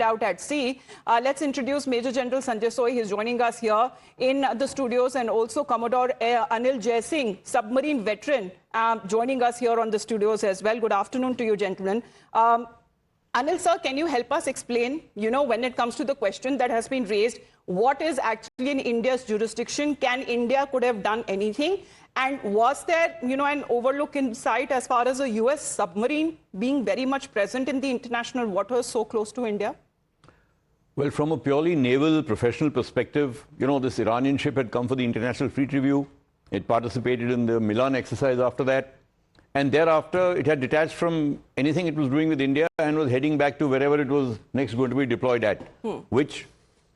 out at sea. Let's introduce Major General Sanjay Soy. He's joining us here in the studios, and also Commodore Anil Jaisingh, submarine veteran, joining us here on the studios as well. Good afternoon to you, gentlemen. Anil sir, can you help us explain, when it comes to the question that has been raised, what is actually in India's jurisdiction? Can India could have done anything? And was there, an overlook in sight as far as a US submarine being very much present in the international waters so close to India? Well, from a purely naval professional perspective, this Iranian ship had come for the International Fleet Review. It participated in the Milan exercise after that. And thereafter, it had detached from anything it was doing with India and was heading back to wherever it was next going to be deployed at, which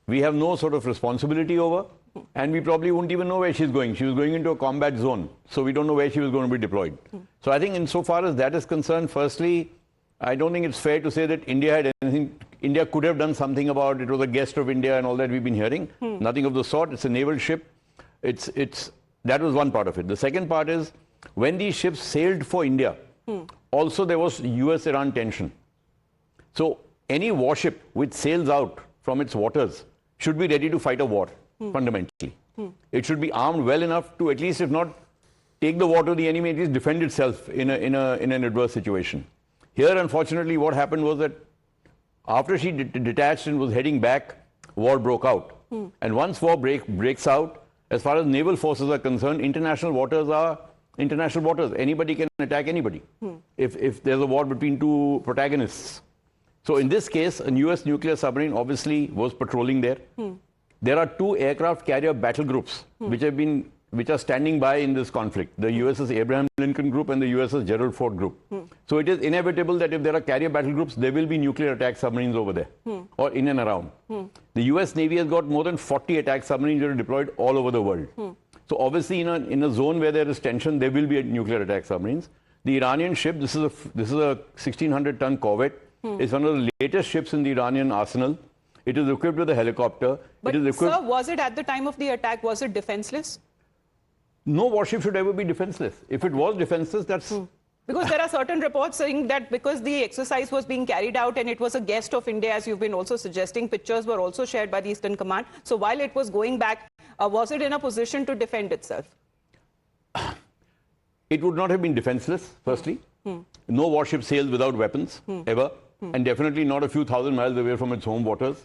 we have no sort of responsibility over. And we probably wouldn't even know where she's going. She was going into a combat zone, so we don't know where she was going to be deployed. So I think insofar as that is concerned, firstly, I don't think it's fair to say that India had anything, India could have done something about it. It was a guest of India and all that we've been hearing. Nothing of the sort. It's a naval ship. That was one part of it. The second part is, when these ships sailed for India, also there was US-Iran tension. So any warship which sails out from its waters should be ready to fight a war, fundamentally. It should be armed well enough to at least, if not take the war to the enemy, at least defend itself in an adverse situation. Here, unfortunately, what happened was that after she detached and was heading back, war broke out. And once war breaks out, as far as naval forces are concerned, international waters are international waters. Anybody can attack anybody if there's a war between two protagonists. So in this case, a US nuclear submarine obviously was patrolling there. There are two aircraft carrier battle groups which are standing by in this conflict. The USS Abraham Lincoln Group and the USS Gerald Ford Group. So it is inevitable that if there are carrier battle groups, there will be nuclear attack submarines over there or in and around. The US Navy has got more than 40 attack submarines that are deployed all over the world. So obviously in a zone where there is tension, there will be nuclear attack submarines. The Iranian ship, this is a 1,600-ton corvette. It's one of the latest ships in the Iranian arsenal. It is equipped with a helicopter. But sir, was it at the time of the attack, was it defenseless? No warship should ever be defenseless. If it was defenseless, that's... Because there are certain reports saying that because the exercise was being carried out and it was a guest of India, as you've been also suggesting, pictures were also shared by the Eastern Command. So while it was going back, was it in a position to defend itself? It would not have been defenseless, firstly. No warship sails without weapons, ever. And definitely not a few thousand miles away from its home waters.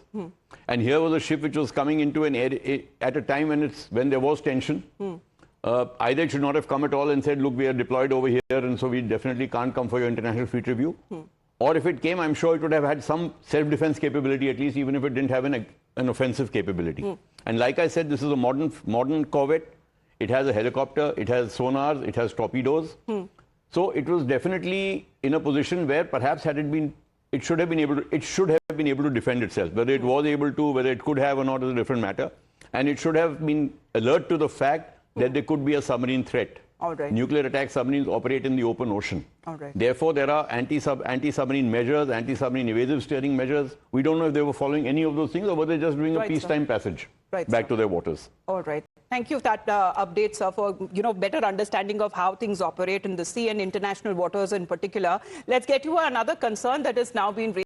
And here was a ship which was coming into an area at a time when there was tension. Either it should not have come at all and said, look, we are deployed over here, and so we definitely can't come for your International Fleet Review. Or if it came, I'm sure it would have had some self-defense capability, at least, even if it didn't have an offensive capability. And like I said, this is a modern corvette. It has a helicopter, it has sonars, it has torpedoes. So it was definitely in a position where perhaps had it been, it should have been able to defend itself. Whether it was able to, whether it could have or not is a different matter. And it should have been alert to the fact that there could be a submarine threat. Nuclear attack submarines operate in the open ocean. Therefore, there are anti-submarine measures, anti-submarine evasive steering measures. We don't know if they were following any of those things or were they just doing a peacetime passage back to their waters. All right. Thank you for that update, sir, for better understanding of how things operate in the sea and international waters in particular. Let's get to another concern that is now being raised.